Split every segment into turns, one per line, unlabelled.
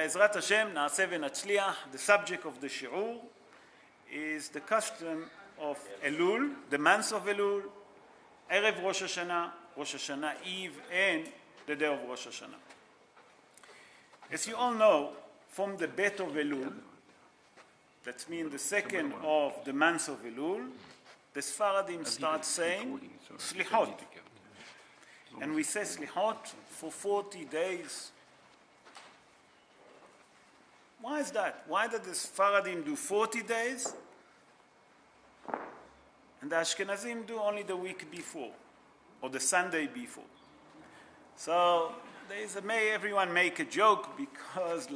Be'ezrat Hashem, na'aseh v'natzliach. The subject of the shi'ur is the custom of Elul, the month of Elul, Erev Rosh Hashanah Eve, and the day of Rosh Hashanah. As you all know, from the Bet of Elul, that means the second of the month of Elul, the Sfaradim start saying Slichot. And we say Slichot for 40 days. Why is that? Why did the Sfaradim do 40 days? And the Ashkenazim do only the week before, or the Sunday before. So everyone make a joke because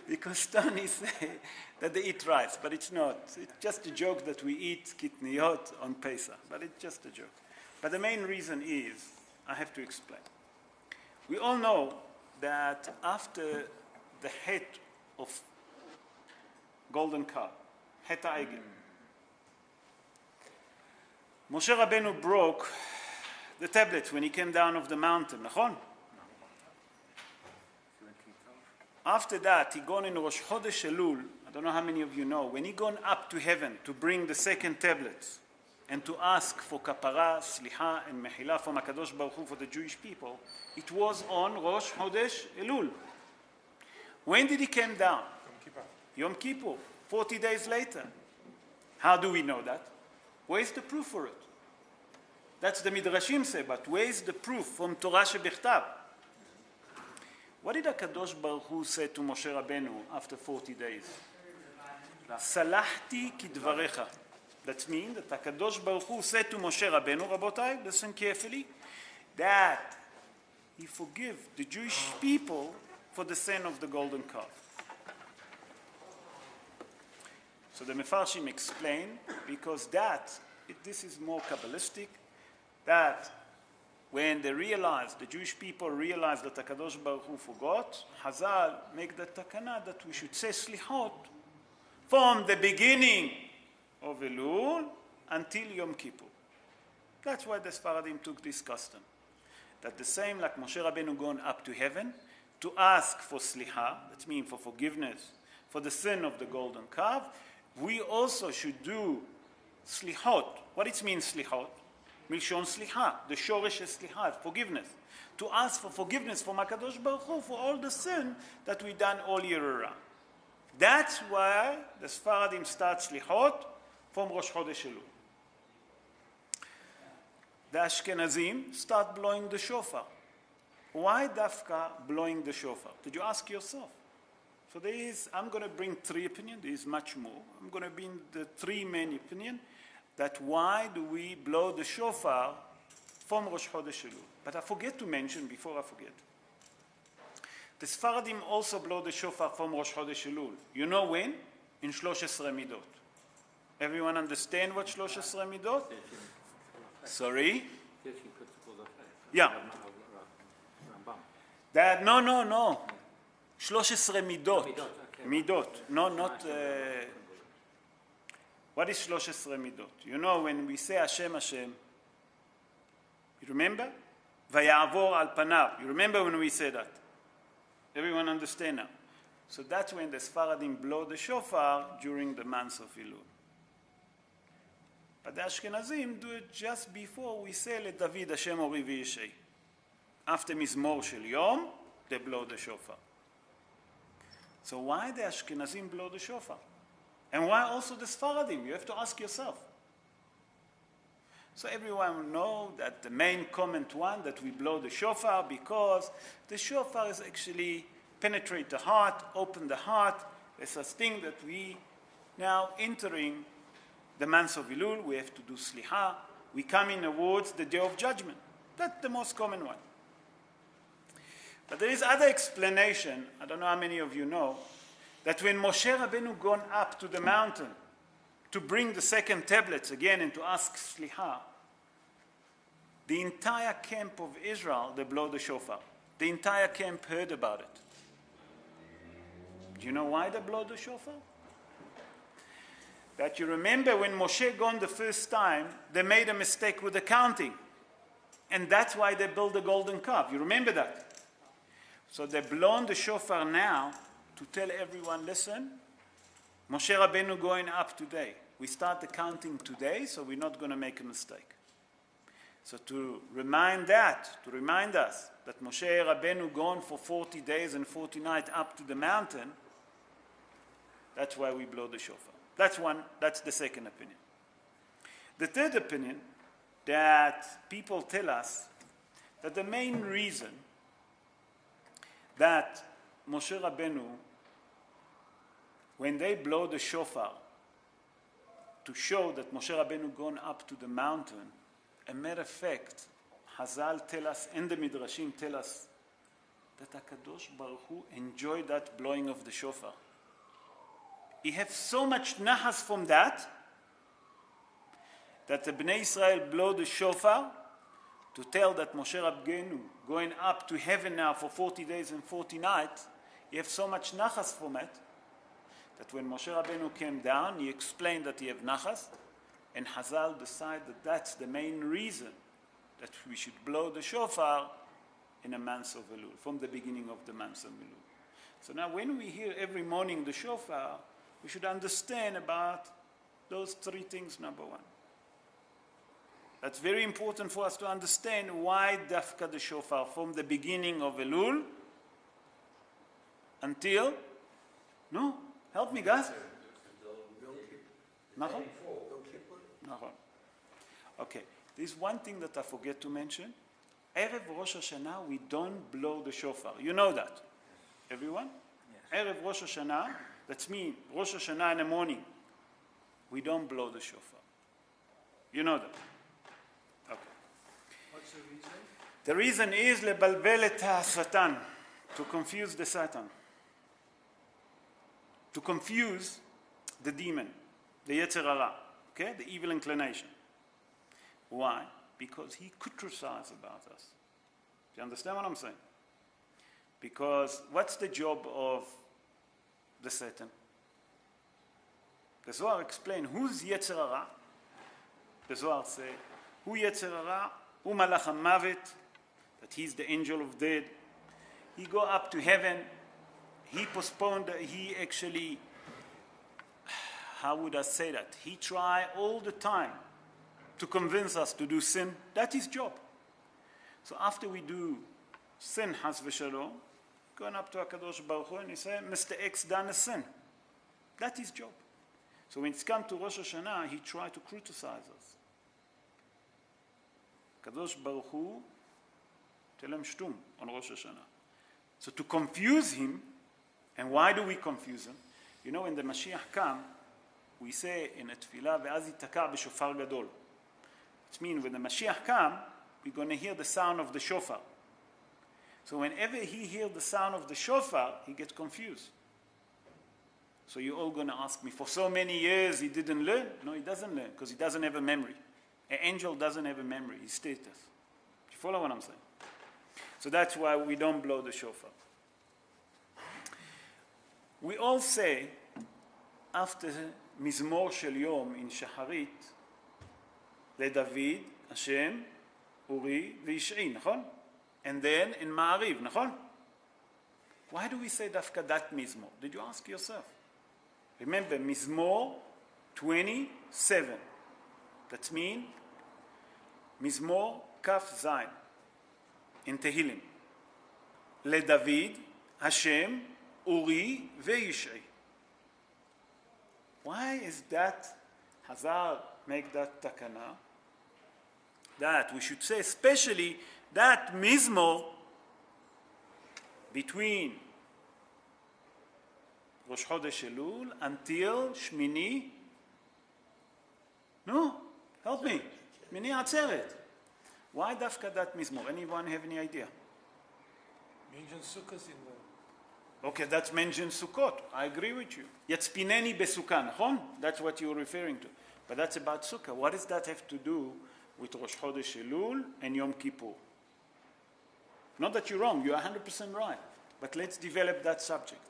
because Tony say that they eat rice, but it's not. It's just a joke that we eat kitniyot on Pesach, but it's just a joke. But the main reason is, I have to explain. We all know that after the het of golden calf, het ha'egel, Moshe Rabbeinu broke the tablets when he came down off the mountain, nachon? After that, he gone in Rosh Chodesh Elul. I don't know how many of you know. When he gone up to heaven to bring the second tablets and to ask for kapara, slicha, and mechila from HaKadosh Baruch Hu for the Jewish people, it was on Rosh Chodesh Elul. When did he come down? Yom Kippur, 40 days later. How do we know that? Where's the proof for it? That's the Midrashim say, but where's the proof from Torah Shebichtav? What did HaKadosh Baruch Hu say to Moshe Rabbeinu after 40 days? Salahti kidvarecha. That means that HaKadosh Baruch Hu said to Moshe Rabbeinu, Rabotai, listen carefully, that he forgive the Jewish people for the sin of the golden calf. So the Mefarshim explain, because this is more Kabbalistic, that when they realized, the Jewish people realized that HaKadosh Baruch Hu forgot, Hazal make the takana that we should say Slichot from the beginning of Elul until Yom Kippur. That's why the Sfaradim took this custom. That the same like Moshe Rabbeinu gone up to heaven to ask for Slicha, that means for forgiveness, for the sin of the golden calf, we also should do Slichot. What it means Slichot? Milshon Slicha, the Shoresh Slicha, forgiveness. To ask for forgiveness from HaKadosh Baruch Hu for all the sin that we done all year around. That's why the Sfaradim start Slichot from Rosh Chodesh Elul. The Ashkenazim start blowing the shofar. Why Dafka blowing the shofar? Did you ask yourself? So I'm going to bring three opinions. There is much more. I'm going to bring the three main opinions. That why do we blow the shofar from Rosh Chodesh Elul? But I forget to mention, before I forget, the Sfaradim also blow the shofar from Rosh Chodesh Elul. You know when? In 13 Midot. Everyone understand what 13 Midot? Sorry? Yeah. That, no. 13 Midot. Midot. No, not... What is 13 Midot? You know, when we say Hashem, Hashem, you remember? Vayavor al panav. You remember when we say that? Everyone understand now? So that's when the Sfaradim blow the shofar during the month of Elul. But the Ashkenazim do it just before we say Le David Hashem Ori V'Yishei. After Mizmor Shel Yom, they blow the shofar. So why the Ashkenazim blow the shofar? And why also the Sfaradim? You have to ask yourself. So everyone will know that the main comment one, that we blow the shofar because the shofar is actually penetrate the heart, open the heart. It's a thing that we now entering the month of Elul, we have to do Slicha. We come in towards the Day of Judgment. That's the most common one. But there is other explanation, I don't know how many of you know, that when Moshe Rabbeinu gone up to the mountain to bring the second tablets again and to ask Slicha, the entire camp of Israel, they blow the shofar. The entire camp heard about it. Do you know why they blow the shofar? That you remember when Moshe gone the first time, they made a mistake with the counting. And that's why they built the golden calf. You remember that? So they've blown the shofar now to tell everyone, listen, Moshe Rabbeinu going up today. We start the counting today, so we're not going to make a mistake. So to remind us that Moshe Rabbeinu gone for 40 days and 40 nights up to the mountain, that's why we blow the shofar. That's the second opinion. The third opinion, that people tell us that the main reason that Moshe Rabbeinu, when they blow the shofar to show that Moshe Rabbeinu gone up to the mountain, a matter of fact, Hazal tell us, and the Midrashim tell us, that HaKadosh Baruch Hu enjoyed that blowing of the shofar. He had so much nahas from that the Bnei Israel blow the shofar to tell that Moshe Rabbeinu going up to heaven now for 40 days and 40 nights. He have so much nachas from it that when Moshe Rabbeinu came down, he explained that he have nachas, and Hazal decided that that's the main reason that we should blow the shofar in a month of Elul, from the beginning of the month of Elul. So now when we hear every morning the shofar, we should understand about those three things, number one. That's very important for us to understand why dafka the shofar from the beginning of Elul until, no, help me guys. Nachon? Okay, there's one thing that I forget to mention. Erev Rosh Hashanah, we don't blow the shofar. You know that? Everyone? Yes. Erev Rosh Hashanah, that's mean Rosh Hashanah in the morning, we don't blow the shofar. You know that? Okay.
What's the reason?
The reason is lebalbel et ha-satan, to confuse the Satan. To confuse the demon, the Yetzer Hara, okay? The evil inclination. Why? Because he criticizes about us. Do you understand what I'm saying? Because what's the job of the Satan? The Zohar explain who's Yetzer Hara. The Zohar say, who Yetzer Hara? Hu Malach HaMavet, that he's the angel of death. He go up to heaven. He postponed, he actually, how would I say that? He try all the time to convince us to do sin. That's his job. So after we do sin, Has v'Shalom, going up to HaKadosh Baruch Hu and he say, Mr. X done a sin. That's his job. So when it's come to Rosh Hashanah, he try to criticize us. HaKadosh Baruch Hu tell him shtum on Rosh Hashanah. So to confuse him, and why do we confuse him? You know, when the Mashiach come, we say in a tefillah, ve'az yitaka b'shofar gadol. It means when the Mashiach come, we're going to hear the sound of the shofar. So whenever he hears the sound of the shofar, he gets confused. So you're all going to ask me, for so many years he didn't learn? No, he doesn't learn, because he doesn't have a memory. An angel doesn't have a memory, he's status. Do you follow what I'm saying? So that's why we don't blow the shofar. We all say, after Mizmor Shel Yom in Shacharit, לדוד, השם, אורי וישעי, נכון? And then in Ma'ariv, נכון? Why do we say dafka that Mizmor? Did you ask yourself? Remember, Mizmor 27. That means Mizmor Kaf Zayin in Tehillim. לדוד, השם, אורי וישעי. Why is that Hazar make that takana? That we should say, especially that Mizmor between Rosh Chodesh Elul until Shmini. No, help me. Shmini Atzeret. Why dafka that Mizmor? Anyone have any idea?
Mention Sukkot in the...
Okay, that's mentioned Sukkot. I agree with you. Yatzpineni besukkah, נכון? That's what you're referring to. But that's about Sukkah. What does that have to do with Rosh Chodesh Elul and Yom Kippur? Not that you're wrong, you're 100% right. But let's develop that subject.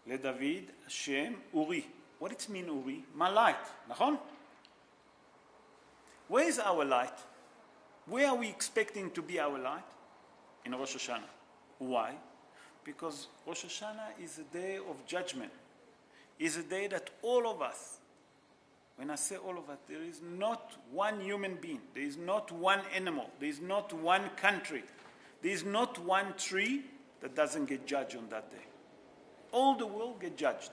לדוד, השם, אורי. What does it mean, אורי? My light, נכון? Where is our light? Where are we expecting to be our light? In Rosh Hashana. Why? Because Rosh Hashana is a day of judgment. It's a day that all of us, when I say all of us, there is not one human being, there is not one animal, there is not one country, there is not one tree that doesn't get judged on that day. All the world get judged.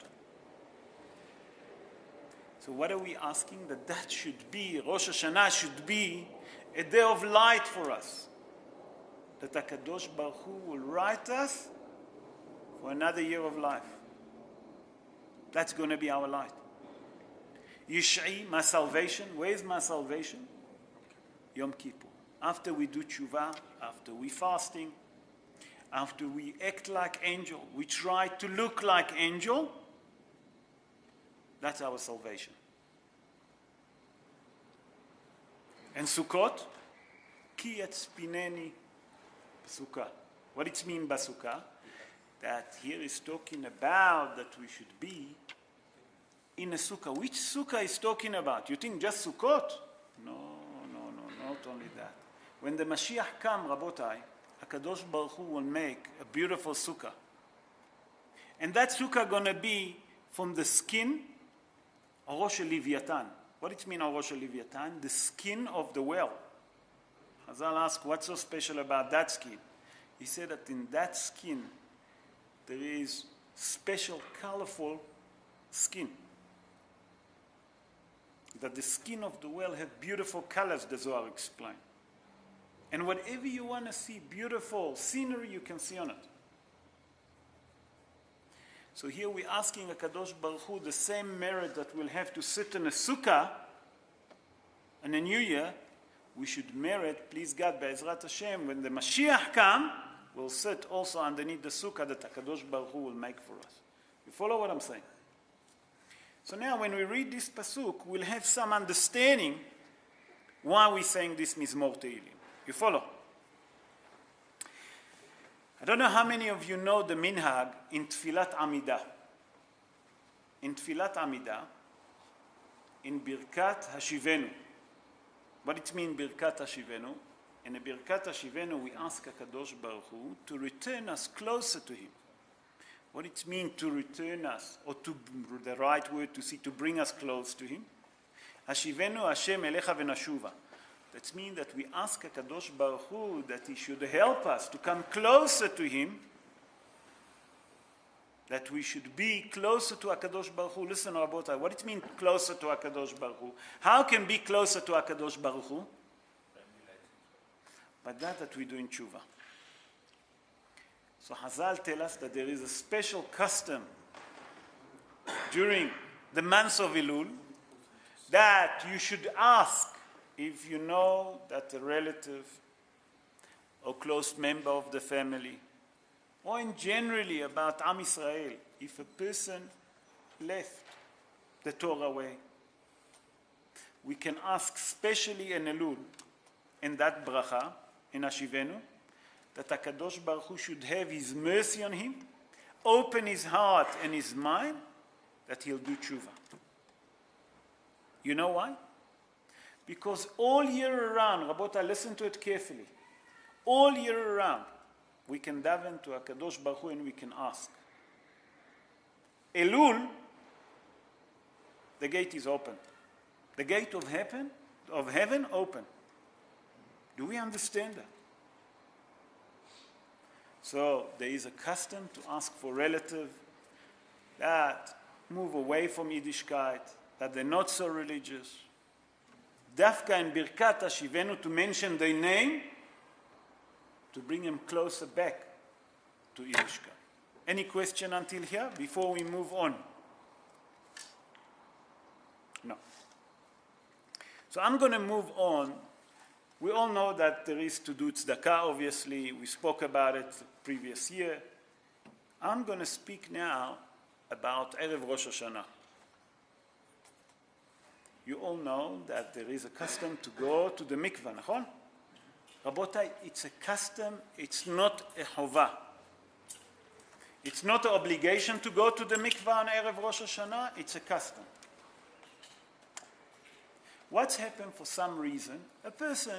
So what are we asking? That should be, Rosh Hashanah should be a day of light for us. That HaKadosh Baruch Hu will write us for another year of life. That's going to be our light. Yish'i, my salvation. Where is my salvation? Yom Kippur. After we do tshuva, after we fasting, after we act like angel, we try to look like angel, that's our salvation. And Sukkot, ki yatzpineni b'sukkah. What it means by sukkah? That here is talking about that we should be in a sukkah. Which sukkah is talking about? You think just Sukkot? No, not only that. When the Mashiach comes, Rabotai, HaKadosh Baruch Hu will make a beautiful sukkah. And that sukkah going to be from the skin of Rosh Leviathan. What it mean, Rosh Leviathan? The skin of the whale. Hazal asked, what's so special about that skin? He said that in that skin, there is special, colorful skin. That the skin of the whale have beautiful colors, the Zohar explained. And whatever you want to see, beautiful scenery, you can see on it. So here we're asking HaKadosh Baruch Hu the same merit that we'll have to sit in a sukkah in a new year, we should merit, please God, Be'ezrat Hashem, when the Mashiach come, we'll sit also underneath the sukkah that HaKadosh Baruch Hu will make for us. You follow what I'm saying? So now when we read this pasuk, we'll have some understanding why we're saying this Mizmor Tehillim. You follow? I don't know how many of you know the minhag in Tfilat Amidah. In Tfilat Amidah, in Birkat Hashivenu. What it means, Birkat Hashivenu? In Birkat Hashivenu, we ask HaKadosh Baruch Hu to return us closer to Him. What it means to return us, or to the right word to see, to bring us close to Him. Hashivenu Hashem Elecha V'Nashuva. That means that we ask HaKadosh Baruch Hu that He should help us to come closer to Him, that we should be closer to HaKadosh Baruch Hu. Listen, Rabotai, what it means closer to HaKadosh Baruch Hu? How can be closer to HaKadosh Baruch Hu? But that we do in tshuva. So Hazal tell us that there is a special custom during the months of Elul that you should ask if you know that a relative or close member of the family, or in generally about Am Yisrael, if a person left the Torah way, we can ask, especially in Elul, in that bracha, in Hashivenu, that HaKadosh Baruch Hu should have His mercy on him, open his heart and his mind, that he'll do tshuva. You know why? Because all year around, Rabbota, listen to it carefully, all year around, we can daven to HaKadosh Baruch Hu and we can ask. Elul, the gate is open. The gate of heaven open. Do we understand that? So there is a custom to ask for relatives that move away from Yiddishkeit, that they're not so religious. Dafka and Birkat Hashivenu, to mention their name, to bring them closer back to Yiddishkeit. Any question until here before we move on? No. So I'm going to move on. We all know that there is to do tzedakah, obviously. We spoke about it previous year. I'm going to speak now about Erev Rosh Hashana. You all know that there is a custom to go to the mikvah, נכון? Rabotai, it's a custom, it's not a chovah. It's not an obligation to go to the mikvah on Erev Rosh Hashana, it's a custom. What's happened for some reason? A person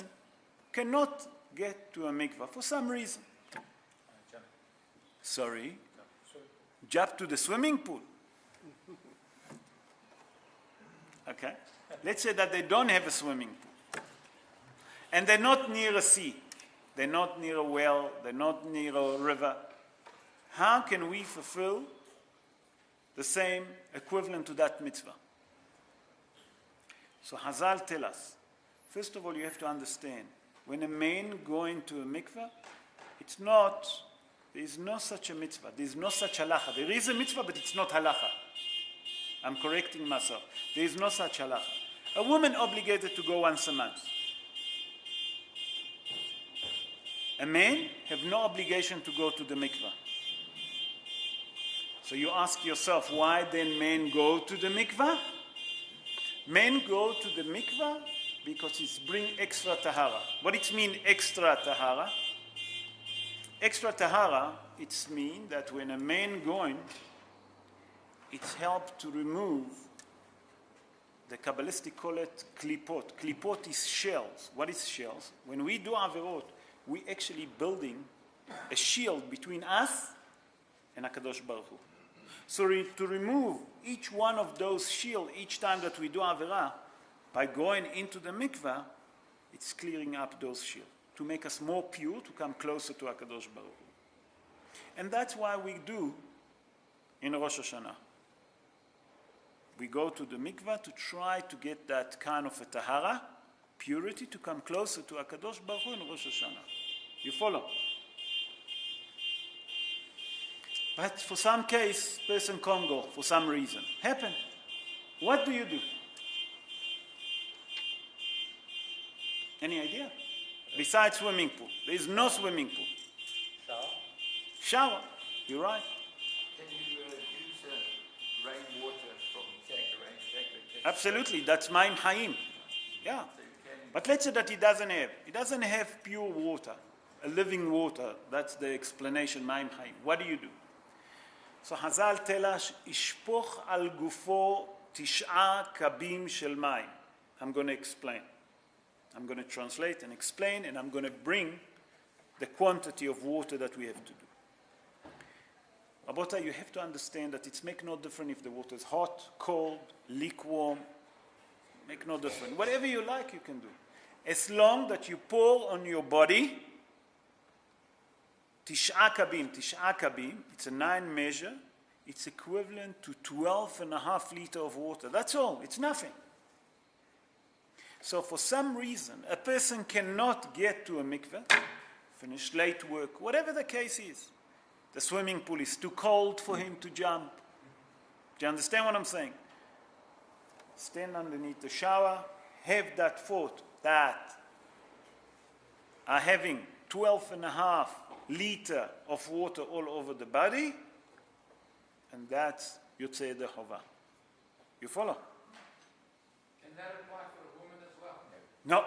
cannot get to a mikvah for some reason. Sorry. Jump to the swimming pool. Okay? Let's say that they don't have a swimming pool. And they're not near a sea. They're not near a well. They're not near a river. How can we fulfill the same equivalent to that mitzvah? So Hazal tell us, first of all, you have to understand, when a man going to a mikvah, there is no such a mitzvah. There is no such halacha. There is a mitzvah, but it's not halacha. I'm correcting myself. There is no such halacha. A woman obligated to go once a month. A man have no obligation to go to the mikvah. So you ask yourself, why then men go to the mikvah? Men go to the mikvah because it's bring extra tahara. What it mean extra tahara? Extra tahara, it means that when a man going, it helps to remove, the Kabbalistic call it klipot. Klipot is shells. What is shells? When we do averot, we actually building a shield between us and HaKadosh Baruch Hu. So to remove each one of those shields each time that we do Averah, by going into the mikvah, it's clearing up those shields to make us more pure, to come closer to HaKadosh Baruch Hu. And that's why we do in Rosh Hashana. We go to the mikvah to try to get that kind of a tahara, purity, to come closer to HaKadosh Baruch Hu in Rosh Hashana. You follow? But for some case, person can't go for some reason. Happen. What do you do? Any idea? Besides swimming pool. There is no swimming pool. Shower. You're right.
Can you use rainwater from tank?
Absolutely. That's Maim Haim. Yeah.
So
but let's say that he doesn't have pure water, a living water. That's the explanation, Maim Haim. What do you do? So Hazal tell us, Ishpoch al gufo tish'a kabim shel mayim. I'm going to explain. I'm going to translate and explain, and I'm going to bring the quantity of water that we have to do. Rabota, you have to understand that it's make no difference if the water is hot, cold, lukewarm. Make no difference. Whatever you like, you can do. As long that you pour on your body, Tish'a kabim, it's a 9 measure. It's equivalent to 12.5 liters of water. That's all. It's nothing. So for some reason, a person cannot get to a mikveh, finish late work, whatever the case is. The swimming pool is too cold for him to jump. Do you understand what I'm saying? Stand underneath the shower, have that thought that are having 12.5 liter of water all over the body, and that's Yotzei the Chova. You follow?
Can that apply for a woman as well?
No.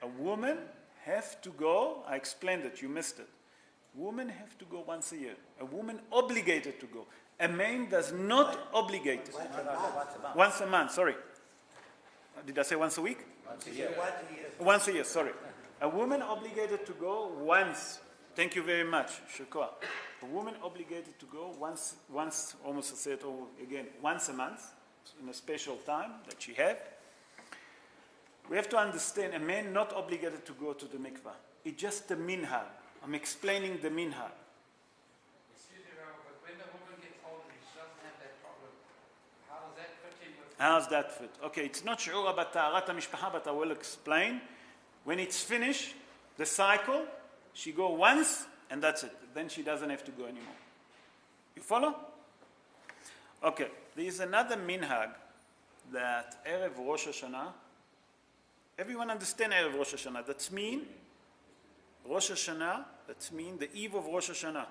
A woman have to go, I explained it, you missed it. Women have to go once a year. A woman obligated to go. A man does not obligate. Once a month, sorry. Did I say once a week?
Once a year.
Once a year, sorry. A woman obligated to go once. Thank you very much, Shukwa. A woman obligated to go once, almost I said over again, once a month, in a special time that she have. We have to understand, a man not obligated to go to the mikvah. It's just the minhag. I'm explaining the minhag.
Excuse me, Rabbi, but when the woman gets older, she doesn't have that problem. How does that fit in with...
How's that fit? Okay, it's not shi'ur about ta'arat ha'mishpacha, but I will explain. When it's finished, the cycle, she go once, and that's it. Then she doesn't have to go anymore. You follow? Okay, there is another minhag that Erev Rosh Hashana, everyone understand Erev Rosh Hashana, that's mean Rosh Hashana, that means the eve of Rosh Hashana,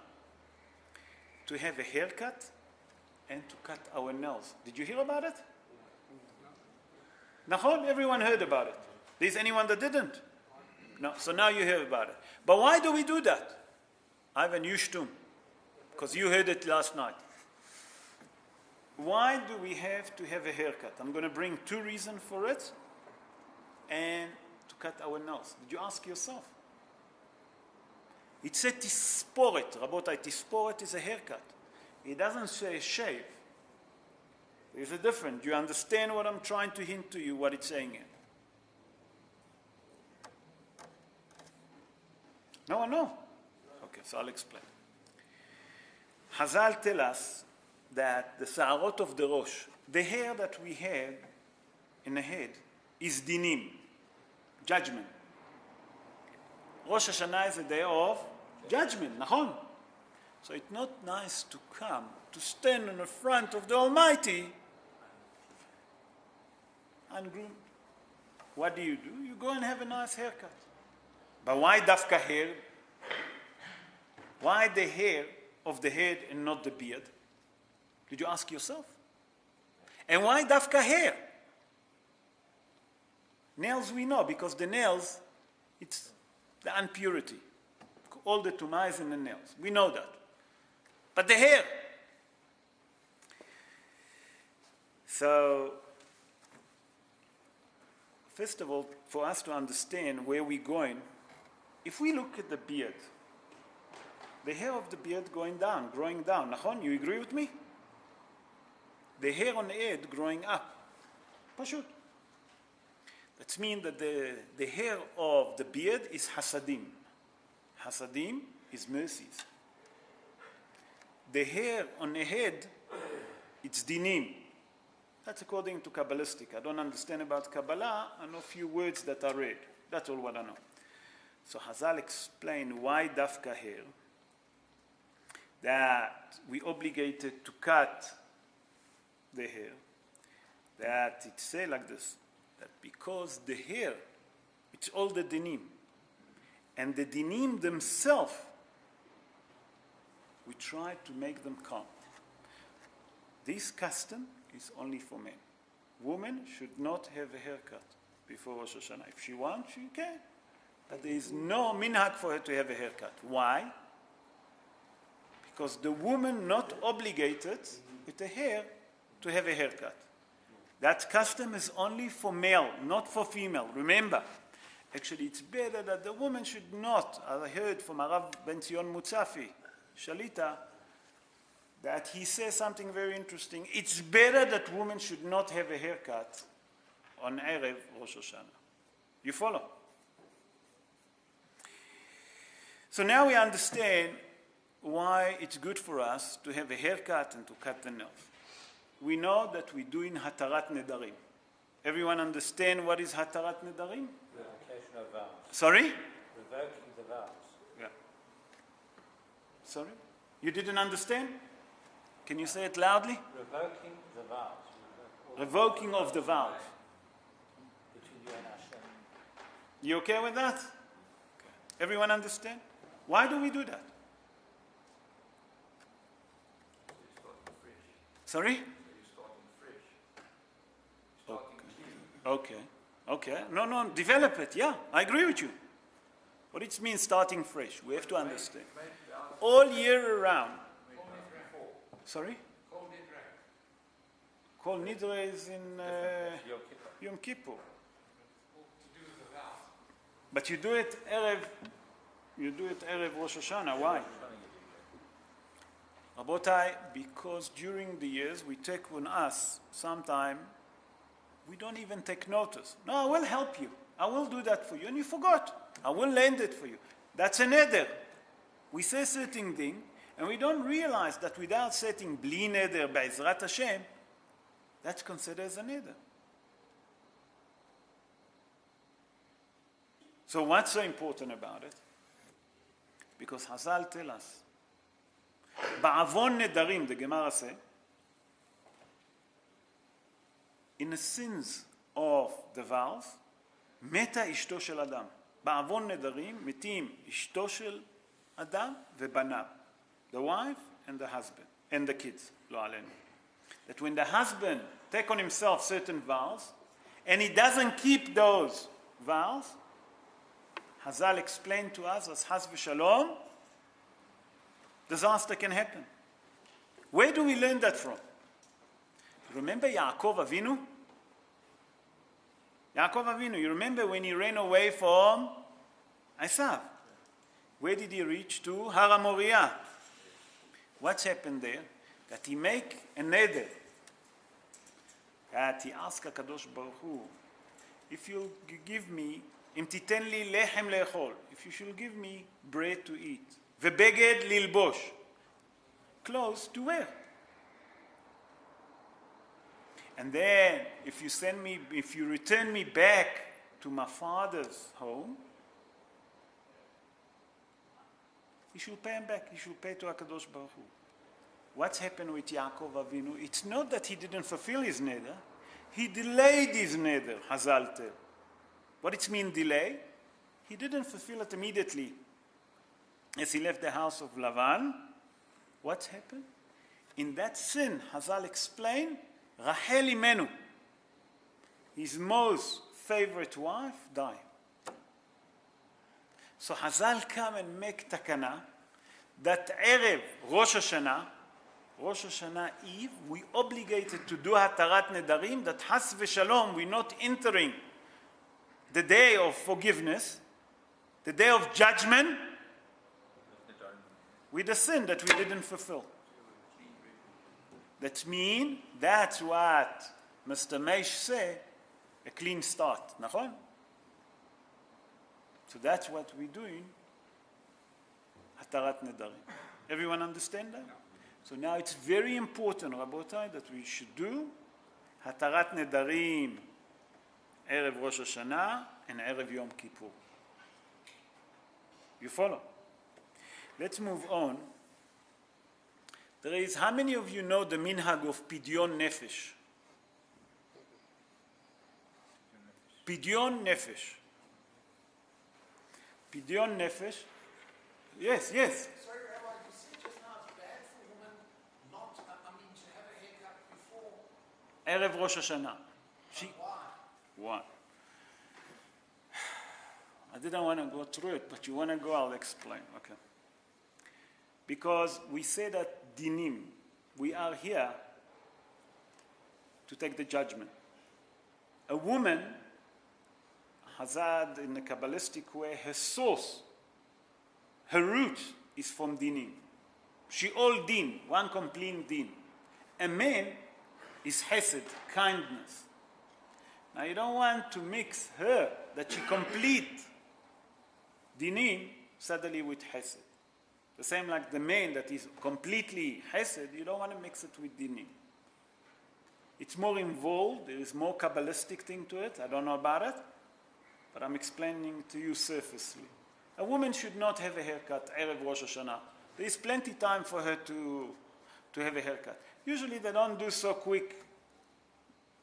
to have a haircut and to cut our nails. Did you hear about it? Nahon, everyone heard about it. Is anyone that didn't? No, so now you hear about it. But why do we do that? I have a new shtum, because you heard it last night. why do we have to have a haircut? I'm going to bring two reasons for it and to cut our nails. Did you ask yourself? It said tisporet. Rabotai, tisporet is a haircut. It doesn't say shave. There's a difference. Do you understand what I'm trying to hint to you, what it's saying here? No. Okay, so I'll explain. Hazal tell us that the sa'arot of the Rosh, the hair that we have in the head, is dinim, judgment. Rosh Hashana is a day of judgment, nachon. So it's not nice to come, to stand in the front of the Almighty ungroomed. What do? You go and have a nice haircut. But why dafka hair? Why the hair of the head and not the beard? Did you ask yourself? And why dafka hair? Nails we know, because the nails, it's the impurity. All the tumah is in the nails. We know that. But the hair. So, first of all, for us to understand where we're going, if we look at the beard, the hair of the beard going down, growing down. Nachon, you agree with me? The hair on the head growing up. Pashut. That means that the hair of the beard is hasadim. Hasadim is mercies. The hair on the head, it's dinim. That's according to Kabbalistic. I don't understand about Kabbalah. I know a few words that I read. That's all what I know. So Hazal explained why dafka hair, that we obligated to cut the hair, that it say like this, that because the hair, it's all the dinim, and the dinim themselves, we try to make them calm. This custom is only for men. Women should not have a haircut before Rosh Hashanah. If she wants, she can. But there is no minhag for her to have a haircut. Why? Because the woman not obligated with the hair to have a haircut. That custom is only for male, not for female. Remember, actually it's better that the woman should not, as I heard from Arav Ben Zion Mutzafi, Shalita, that he says something very interesting. It's better that women should not have a haircut on Erev Rosh Hashanah. You follow? So now we understand why it's good for us to have a haircut and to cut the nails. We know that we do in Hatarat Nedarim. Everyone understand what is Hatarat Nedarim?
Revocation of vows.
Sorry?
Revoking the vows.
Yeah. Sorry? You didn't understand? Can you say it loudly?
Revoking the vows.
Revoking of the vows.
Between you and Hashem.
You okay with that? Okay. Everyone understand? Why do we do that? Sorry? Okay. No, develop it. Yeah, I agree with you. What it means starting fresh, we have to understand. All year around. Sorry? Kol Nidre is in Yom Kippur. But you do it Erev Rosh Hashanah. Why? Rabotai, because during the years we take on us sometime, we don't even take notice. No, I will help you. I will do that for you. And you forgot. I will lend it for you. That's an neder. We say certain thing, and we don't realize that without setting bli neder be'ezrat Hashem, that's considered as a neder. So what's so important about it? Because Hazal tell us, Ba'avon nedarim, the Gemara say, in the sins of the vows, meta ishto shel adam. Ba'avon nedarim, mitim ishto shel adam ve'banav. The wife and the husband, and the kids, lo alenu. That when the husband take on himself certain vows, and he doesn't keep those vows, Hazal explained to us as Haz v'shalom, disaster can happen. Where do we learn that from? Remember Yaakov Avinu? Yaakov Avinu, you remember when he ran away from Esav? Where did he reach to? Har Moriah. What's happened there? That he make a neder. That he asked HaKadosh Baruch Hu, if you give me, אם תיתן לי לחם לאכול, if you should give me bread to eat, ובגד ללבוש, clothes to wear. And then, if you return me back to my father's home, he should pay him back. He should pay to HaKadosh Baruch Hu. What's happened with Yaakov Avinu? It's not that he didn't fulfill his neder. He delayed his neder, Hazal tell. What it means delay? He didn't fulfill it immediately. As he left the house of Lavan, what happened? In that sin, Hazal explained, Rachel Imenu, his most favorite wife, died. So Hazal come and make takana that Erev Rosh Hashanah Eve, we obligated to do Hatarat Nedarim, that Has v'Shalom, we're not entering the day of forgiveness, the day of judgment, with the sin that we didn't fulfill. That means that's what Mr. Meish say, a clean start. Nachon? So that's what we're doing, Hatarat Nedarim. Everyone understand that? So now it's very important, Rabotai, that we should do Hatarat Nedarim Erev Rosh Hashanah and Erev Yom Kippur. You follow? Let's move on. There is, how many of you know the minhag of Pidyon Nefesh? Pidyon Nefesh. Pidyon Nefesh. Yes.
Sorry, Rabbi, you said just now it's bad for a woman not, to have a haircut before.
Erev Rosh Hashanah. Why? I didn't want to go through it, but you want to go, I'll explain. Okay. Because we say that dinim, we are here to take the judgment. A woman, Hazad in a Kabbalistic way, her source, her root is from dinim. She all din, one complete din. A man is hesed, kindness. Now you don't want to mix her, that she complete dinim, suddenly with hesed. The same like the man that is completely hesed, you don't want to mix it with dinim. It's more involved, there is more Kabbalistic thing to it, I don't know about it, but I'm explaining to you surfacely. A woman should not have a haircut, Erev Rosh Hashanah. There is plenty time for her to have a haircut. Usually they don't do so quick.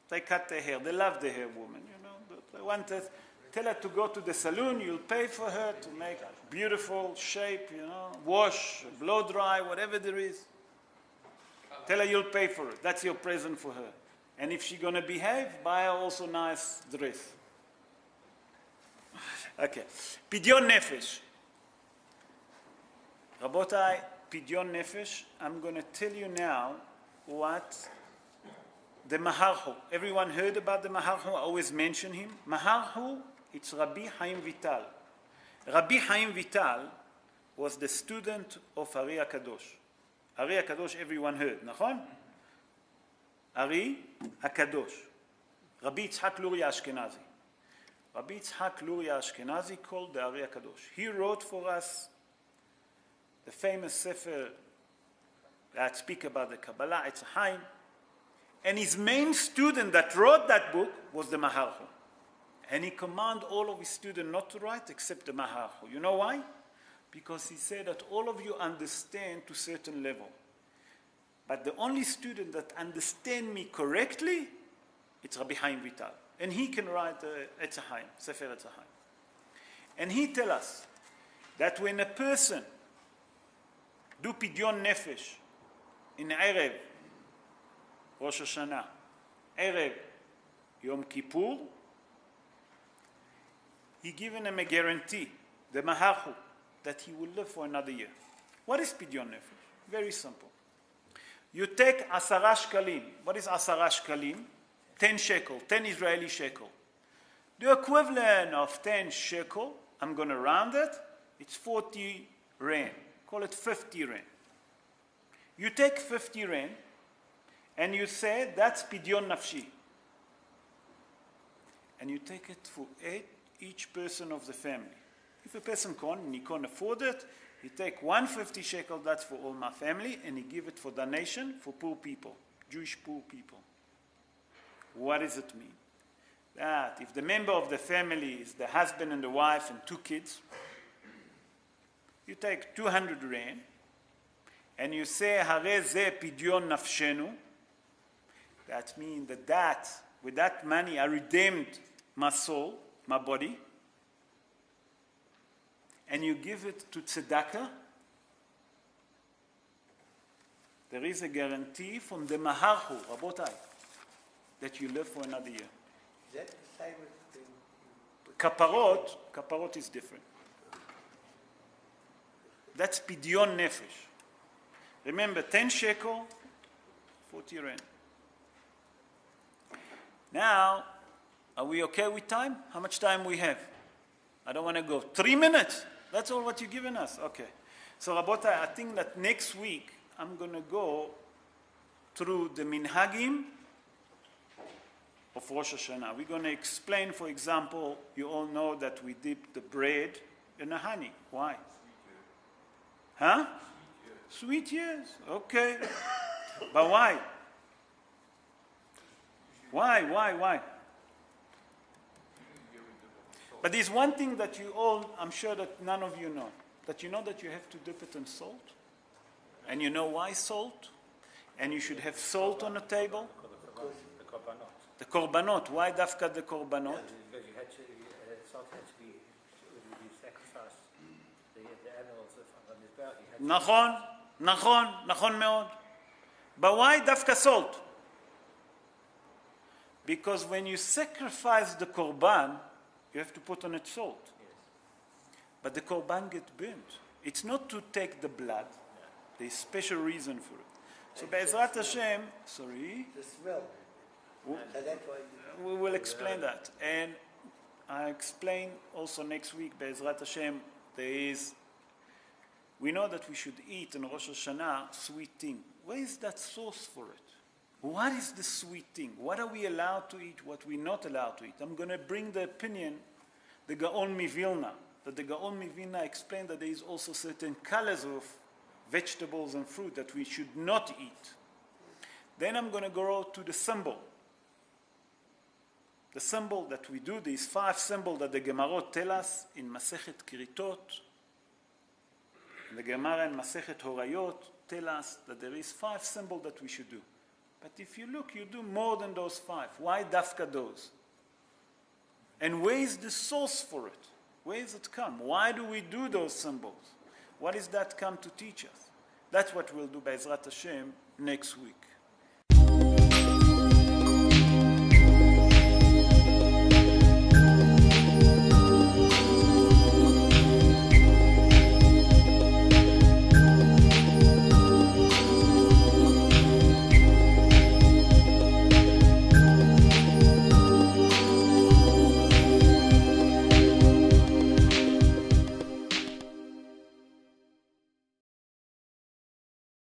They cut their hair. They love the hair woman, you know. They want to tell her to go to the salon. You'll pay for her to make beautiful shape, you know, wash, blow dry, whatever there is. Tell her you'll pay for it. That's your present for her. And if she's going to behave, buy her also nice dress. Okay. Pidyon Nefesh. Rabotai, Pidyon Nefesh, I'm going to tell you now what the Maharhu. Everyone heard about the Maharhu? I always mention him. Maharhu, it's Rabbi Chaim Vital. Rabbi Chaim Vital was the student of Ari HaKadosh. Ari HaKadosh, everyone heard, nachon? Ari HaKadosh. Rabbi Yitzhak Luria Ashkenazi. Rabbi Yitzhak Luria Ashkenazi called the Ari HaKadosh. He wrote for us the famous Sefer that speak about the Kabbalah, Etz Chaim. And his main student that wrote that book was the Maharhu. And he commanded all of his students not to write except the Maharhu. You know why? Because he said that all of you understand to a certain level. But the only student that understand me correctly, it's Rabbi Chaim Vital. And he can write Etz Chaim, Sefer Etz Chaim. And he tell us that when a person do Pidyon Nefesh in Erev Rosh Hashanah, Erev Yom Kippur, he given him a guarantee, the Maharhu, that he will live for another year. What is Pidyon Nefesh? Very simple. You take 10 shekalim. What is 10 shekalim? 10 shekel, 10 Israeli shekel. The equivalent of 10 shekel, I'm going to round it, it's 40 rand. Call it 50 rand. You take 50 rand and you say that's pidyon nafshi. And you take it for each person of the family. If a person can't and he can't afford it, he take 150 shekel, that's for all my family, and he give it for donation for poor people, Jewish poor people. What does it mean? That if the member of the family is the husband and the wife and 2 kids, you take 200 rand, and you say, Hare ze pidyon nafshenu. That means that with that money I redeemed my soul, my body, and you give it to tzedakah, there is a guarantee from the Maharhu, Rabotai, that you live for another year.
Is that the same with
Kaparot is different. That's pidyon nefesh. Remember, 10 shekel, 40 rand. Now, are we okay with time? How much time we have? I don't want to go. 3 minutes. That's all what you've given us. Okay. So, Rabotai, I think that next week I'm going to go through the minhagim of Rosh Hashana. We're going to explain, for example, you all know that we dip the bread in the honey. Why? Huh? Sweet years. Okay. But why? Why? But there's one thing that you all, I'm sure that none of you know. That you know that you have to dip it in salt. And you know why salt? And you should have salt on the table.
The korbanot.
The korbanot. Why dafka the korbanot?
Because you had to, salt had to be sacrificed. The animals on this bout.
נכון מאוד. But why dafka salt? Because when you sacrifice the korban, you have to put on it salt.
Yes.
But the korban gets burnt. It's not to take the blood. There's special reason for it. So Be'ezrat Hashem, sorry,
the smell?
w-
So that's why
we will explain that. And I explain also next week, Be'ezrat Hashem, we know that we should eat in Rosh Hashanah sweet thing. Where is that source for it? What is the sweet thing? What are we allowed to eat? What we're not allowed to eat? I'm going to bring the opinion, the Gaon Mivilna, that the Gaon Mivilna explained that there is also certain colors of vegetables and fruit that we should not eat. Then I'm going to go to the symbol. The symbol that we do, these 5 symbols that the Gemarot tell us in Masechet Kiritot. The Gemara in Masechet Horayot tell us that there is 5 symbols that we should do. But if you look, you do more than those 5. Why dafka those? And where is the source for it? Where does it come? Why do we do those symbols? What does that come to teach us? That's what we'll do by Ezrat Hashem next week.